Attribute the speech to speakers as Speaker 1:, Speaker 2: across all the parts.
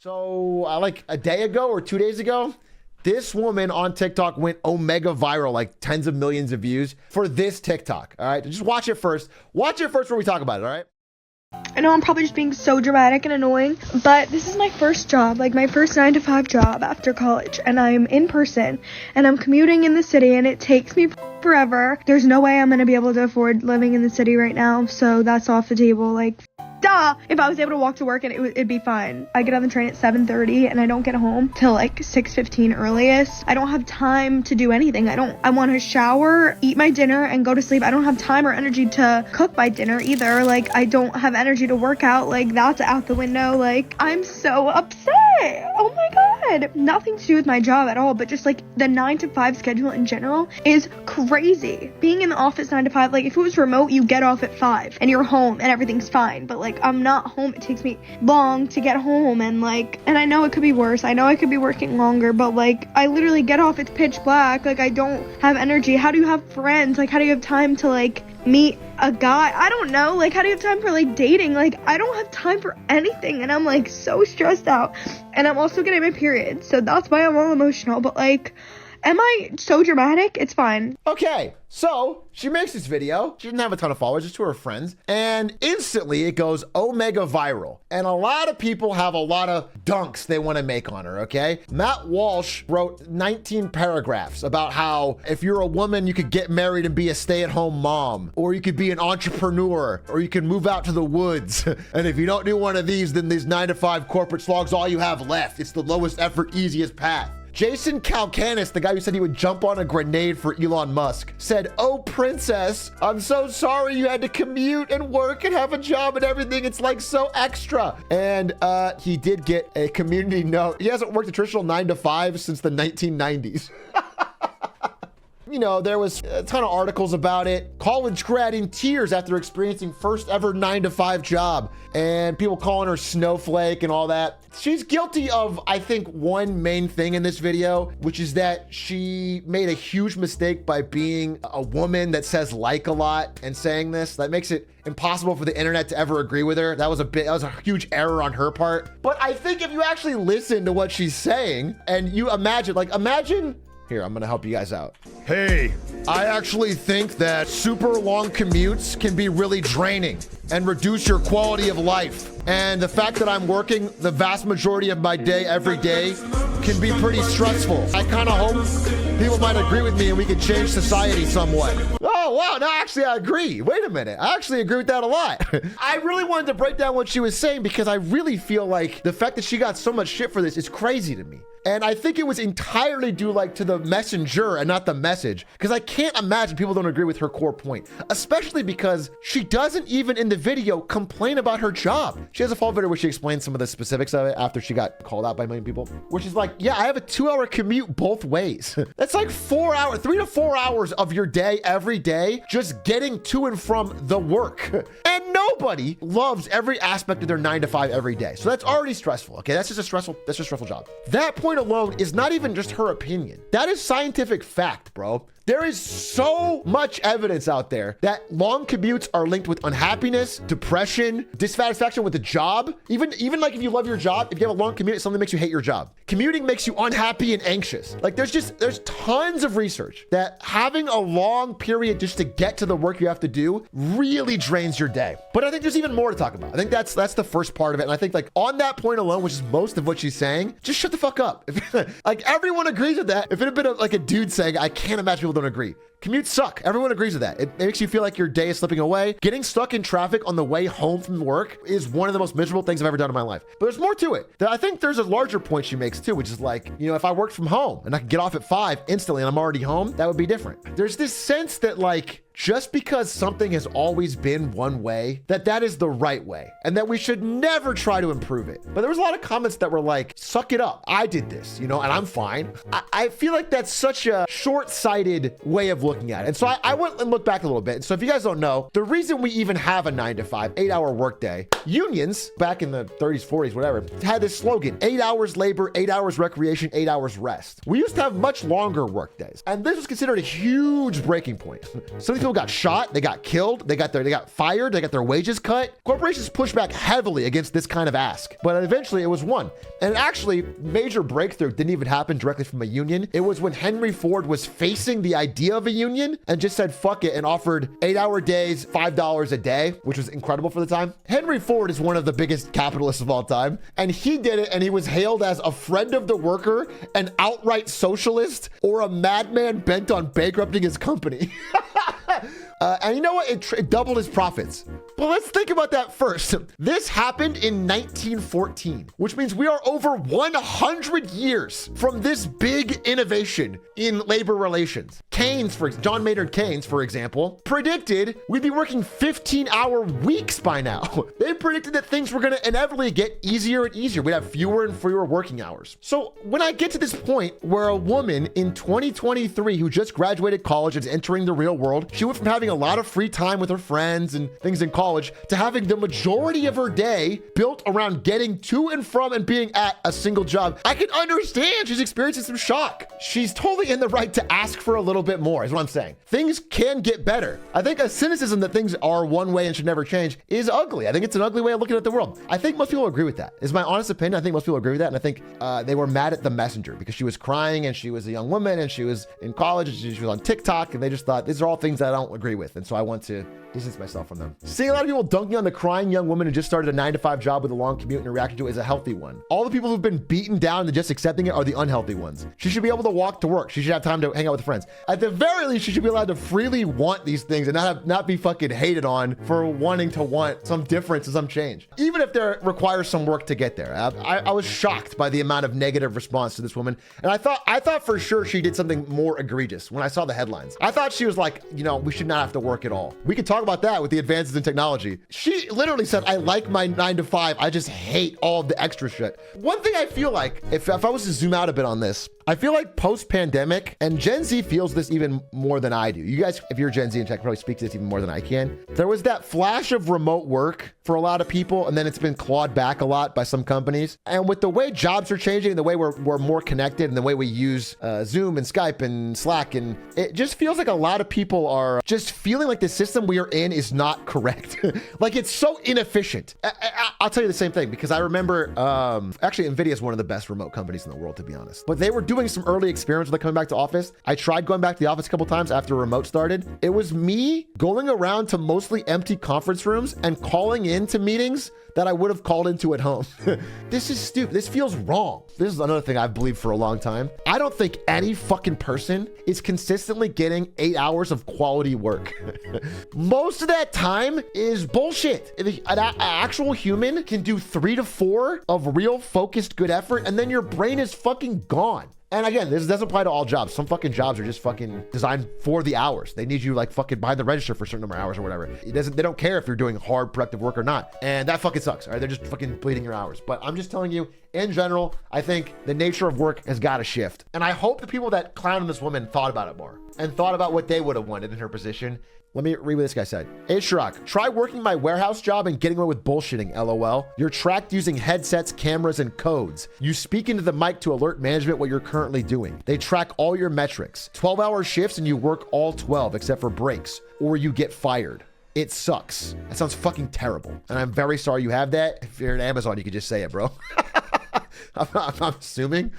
Speaker 1: So like a day ago or 2 days ago, this woman on TikTok went omega viral, like tens of millions of views for this TikTok. All right, just watch it first. Watch it first before we talk about it. All right.
Speaker 2: I know I'm probably just being so dramatic and annoying, but this is my first job, like my first 9-to-5 job after college, and I'm in person, and I'm commuting in the city, and it takes me forever. There's no way I'm gonna be able to afford living in the city right now, so that's off the table. Like, duh! If I was able to walk to work, and it'd be fine. I get on the train at 7:30, and I don't get home till like 6:15 earliest. I don't have time to do anything. I want to shower, eat my dinner, and go to sleep. I don't have time or energy to cook my dinner either. Like, I don't have energy to work out. Like, that's out the window. Like, I'm so upset. Oh my god. Nothing to do with my job at all, but just like the 9-to-5 schedule in general is crazy. Being in the office 9 to 5, like if it was remote, you get off at 5 and you're home and everything's fine. But like, I'm not home. It takes me long to get home, and I know it could be worse. I know I could be working longer, but like, I literally get off, it's pitch black. Like, I don't have energy. How do you have friends? Like, how do you have time to like meet a guy? I don't know. Like, how do you have time for like dating? Like, I don't have time for anything, and I'm like so stressed out, and I'm also getting my period, so that's why I'm all emotional. But like, am I so dramatic? It's fine.
Speaker 1: Okay, so she makes this video. She doesn't have a ton of followers, just to her friends. And instantly it goes omega viral. And a lot of people have a lot of dunks they want to make on her, okay? Matt Walsh wrote 19 paragraphs about how if you're a woman, you could get married and be a stay-at-home mom, or you could be an entrepreneur, or you can move out to the woods. And if you don't do one of these, then these 9-to-5 corporate slogs, all you have left. It's the lowest effort, easiest path. Jason Kalkanis, the guy who said he would jump on a grenade for Elon Musk, said, "Oh, princess, I'm so sorry you had to commute and work and have a job and everything. It's like so extra." And he did get a community note. He hasn't worked a traditional 9-to-5 since the 1990s. You know, there was a ton of articles about it. College grad in tears after experiencing first ever 9-to-5 job, and people calling her snowflake and all that. She's guilty of, I think, one main thing in this video, which is that she made a huge mistake by being a woman that says like a lot and saying this. That makes it impossible for the internet to ever agree with her. That was a huge error on her part. But I think if you actually listen to what she's saying and you imagine, here, I'm gonna help you guys out. Hey, I actually think that super long commutes can be really draining and reduce your quality of life. And the fact that I'm working the vast majority of my day every day can be pretty stressful. I kind of hope people might agree with me and we can change society somewhat. Oh, wow, no, actually I agree. Wait a minute, I actually agree with that a lot. I really wanted to break down what she was saying because I really feel like the fact that she got so much shit for this is crazy to me. And I think it was entirely due to the messenger and not the message, because I can't imagine people don't agree with her core point, especially because she doesn't even in the video complain about her job. She has a full video where she explains some of the specifics of it after she got called out by a million people, which is like, yeah, I have a 2-hour commute both ways. That's like 3 to 4 hours of your day every day just getting to and from the work. And nobody loves every aspect of their 9-to-5 every day. So that's already stressful. Okay, that's just a stressful job. That point alone is not even just her opinion. That is scientific fact, bro. There is so much evidence out there that long commutes are linked with unhappiness, depression, dissatisfaction with the job. Even like if you love your job, if you have a long commute, it suddenly makes you hate your job. Commuting makes you unhappy and anxious. Like there's tons of research that having a long period just to get to the work you have to do really drains your day. But I think there's even more to talk about. I think that's the first part of it. And I think like on that point alone, which is most of what she's saying, just shut the fuck up. Like everyone agrees with that. If it had been like a dude saying, I can't imagine people don't agree. Commutes suck. Everyone agrees with that. It makes you feel like your day is slipping away. Getting stuck in traffic on the way home from work is one of the most miserable things I've ever done in my life. But there's more to it. I think there's a larger point she makes too, which is like, you know, if I worked from home and I could get off at 5 instantly and I'm already home, that would be different. There's this sense that like, just because something has always been one way, that is the right way, and that we should never try to improve it. But there was a lot of comments that were like, suck it up. I did this, you know, and I'm fine. I feel like that's such a short-sighted way of looking looking at it. And so I went and looked back a little bit. And so if you guys don't know, the reason we even have a 9-to-5, 8-hour workday, unions back in the 30s, 40s, whatever, had this slogan, 8 hours labor, 8 hours recreation, 8 hours rest. We used to have much longer work days. And this was considered a huge breaking point. Some people got shot, they got killed, they got fired, they got their wages cut. Corporations pushed back heavily against this kind of ask, but eventually it was won. And actually, major breakthrough didn't even happen directly from a union. It was when Henry Ford was facing the idea of a union and just said, fuck it, and offered 8-hour days, $5 a day, which was incredible for the time. Henry Ford is one of the biggest capitalists of all time. And he did it, and he was hailed as a friend of the worker, an outright socialist, or a madman bent on bankrupting his company. And you know what? It doubled his profits. But let's think about that first. This happened in 1914, which means we are over 100 years from this big innovation in labor relations. John Maynard Keynes, for example, predicted we'd be working 15-hour weeks by now. They predicted that things were going to inevitably get easier and easier. We'd have fewer and fewer working hours. So when I get to this point where a woman in 2023 who just graduated college and is entering the real world, she went from having a lot of free time with her friends and things in college to having the majority of her day built around getting to and from and being at a single job, I can understand she's experiencing some shock. She's totally in the right to ask for a little bit more, is what I'm saying. Things can get better. I think a cynicism that things are one way and should never change is ugly. I think it's an ugly way of looking at the world. I think most people agree with that. Is my honest opinion. I think most people agree with that. And I think they were mad at the messenger because she was crying and she was a young woman and she was in college and she was on TikTok, and they just thought these are all things that I don't agree with. And so I want to distance myself from them. Seeing a lot of people dunking on the crying young woman who just started a 9-to-5 job with a long commute and a reaction to it is a healthy one. All the people who've been beaten down and just accepting it are the unhealthy ones. She should be able to walk to work. She should have time to hang out with friends. At the very least, she should be allowed to freely want these things and not be fucking hated on for wanting to want some difference and some change. Even if there requires some work to get there. I was shocked by the amount of negative response to this woman. And I thought for sure she did something more egregious when I saw the headlines. I thought she was like, we should not have to work at all. We could talk about that with the advances in technology. She literally said, I like my 9-to-5. I just hate all the extra shit. One thing I feel like, if I was to zoom out a bit on this, I feel like post-pandemic, and Gen Z feels this even more than I do. You guys, if you're Gen Z in tech, probably speak to this even more than I can. There was that flash of remote work for a lot of people, and then it's been clawed back a lot by some companies. And with the way jobs are changing, the way we're more connected, and the way we use Zoom and Skype and Slack, and it just feels like a lot of people are just feeling like the system we are in is not correct. Like it's so inefficient. I'll tell you the same thing because I remember, actually NVIDIA is one of the best remote companies in the world, to be honest. But they were doing some early experiments with coming back to office. I tried going back to the office a couple times after remote started. It was me going around to mostly empty conference rooms and calling into meetings that I would have called into at home. This is stupid. This feels wrong. This is another thing I've believed for a long time. I don't think any fucking person is consistently getting 8 hours of quality work. Most of that time is bullshit. An actual human can do 3 to 4 of real focused good effort, and then your brain is fucking gone. And again, this doesn't apply to all jobs. Some fucking jobs are just fucking designed for the hours. They need you like fucking behind the register for a certain number of hours or whatever. They don't care if you're doing hard, productive work or not. And that fucking sucks, all right? They're just fucking bleeding your hours. But I'm just telling you, in general, I think the nature of work has got to shift. And I hope the people that clown on this woman thought about it more and thought about what they would have wanted in her position. Let me read what this guy said. Atrioc, try working my warehouse job and getting away with bullshitting, LOL. You're tracked using headsets, cameras, and codes. You speak into the mic to alert management what you're currently doing. They track all your metrics. 12-hour shifts and you work all 12 except for breaks, or you get fired. It sucks. That sounds fucking terrible. And I'm very sorry you have that. If you're at Amazon, you could just say it, bro. I'm assuming.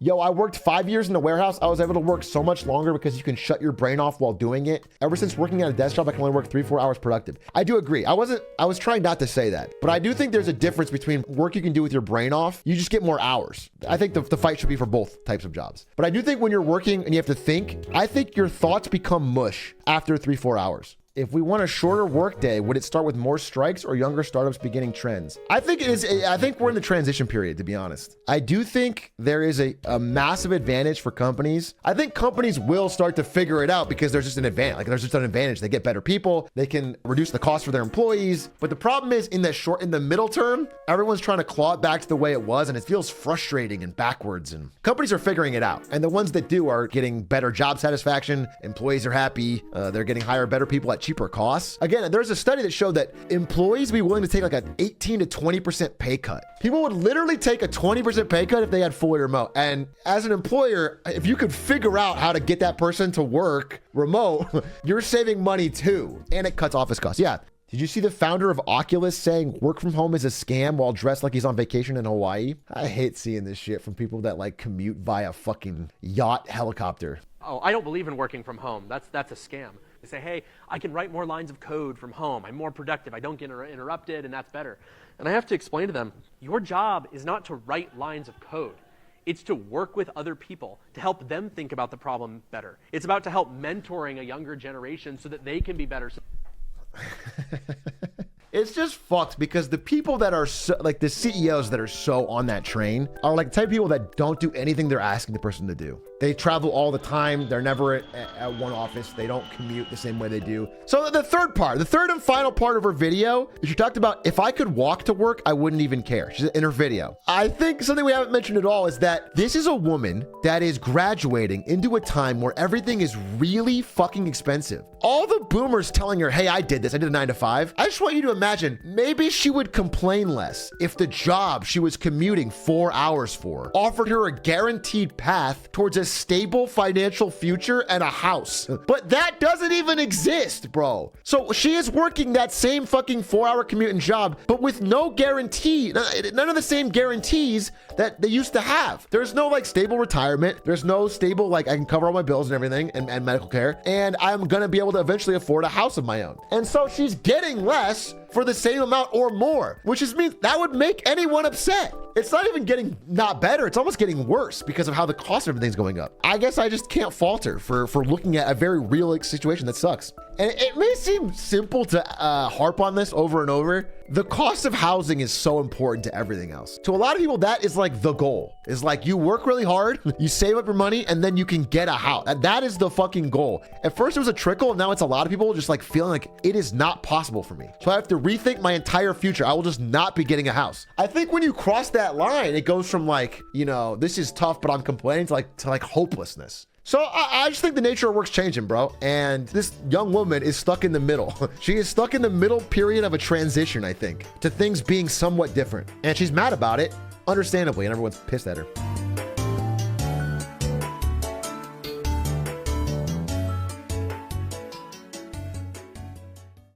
Speaker 1: Yo, I worked 5 years in the warehouse. I was able to work so much longer because you can shut your brain off while doing it. Ever since working at a desk job, I can only work 3-4 hours productive. I do agree. I was trying not to say that, but I do think there's a difference between work you can do with your brain off. You just get more hours. I think the fight should be for both types of jobs. But I do think when you're working and you have to think, I think your thoughts become mush after 3-4 hours. If we want a shorter workday, would it start with more strikes or younger startups beginning trends? I think it is. I think we're in the transition period, to be honest. I do think there is a massive advantage for companies. I think companies will start to figure it out because there's just an advantage. Like there's just an advantage. They get better people. They can reduce the cost for their employees. But the problem is in the middle term, everyone's trying to claw it back to the way it was. And it feels frustrating and backwards. And companies are figuring it out. And the ones that do are getting better job satisfaction. Employees are happy. They're getting higher, better people at cheaper costs. Again, there's a study that showed that employees would be willing to take like an 18 to 20% pay cut. People would literally take a 20% pay cut if they had fully remote. And as an employer, if you could figure out how to get that person to work remote, you're saving money too. And it cuts office costs. Yeah. Did you see the founder of Oculus saying work from home is a scam while dressed like he's on vacation in Hawaii? I hate seeing this shit from people that like commute via fucking yacht helicopter.
Speaker 3: Oh, I don't believe in working from home. That's a scam. They say, hey, I can write more lines of code from home. I'm more productive. I don't get interrupted, and that's better. And I have to explain to them, your job is not to write lines of code. It's to work with other people to help them think about the problem better. It's about to help mentoring a younger generation so that they can be better.
Speaker 1: It's just fucked because the people that are so, like the CEOs that are so on that train are like the type of people that don't do anything they're asking the person to do. They travel all the time. They're never at one office. They don't commute the same way they do. So the third and final part of her video is she talked about if I could walk to work, I wouldn't even care. She's in her video. I think something we haven't mentioned at all is that this is a woman that is graduating into a time where everything is really fucking expensive. All the boomers telling her, hey, I did this. I did a 9 to 5. I just want you to imagine maybe she would complain less if the job she was commuting 4 hours for offered her a guaranteed path towards a stable financial future and a house. But that doesn't even exist, bro. So she is working that same fucking 4-hour commuting job, but with no guarantee, none of the same guarantees that they used to have. There's no like stable retirement. There's no stable, like I can cover all my bills and everything and medical care. And I'm going to be able to eventually afford a house of my own. And so she's getting less for the same amount or more, which just means that would make anyone upset. It's not even getting not better. It's almost getting worse because of how the cost of everything's going up. I guess I just can't falter for looking at a very real situation that sucks. And it may seem simple to harp on this over and over. The cost of housing is so important to everything else. To a lot of people, that is like the goal. Is like you work really hard, you save up your money, and then you can get a house. That is the fucking goal. At first it was a trickle, and now it's a lot of people just like feeling like it is not possible for me. So I have to rethink my entire future. I will just not be getting a house. I think when you cross that line, it goes from like, you know, this is tough, but I'm complaining to like hopelessness. So I just think the nature of work's changing, bro. And this young woman is stuck in the middle. She is stuck in the middle period of a transition, I think, to things being somewhat different. And she's mad about it, understandably, and everyone's pissed at her.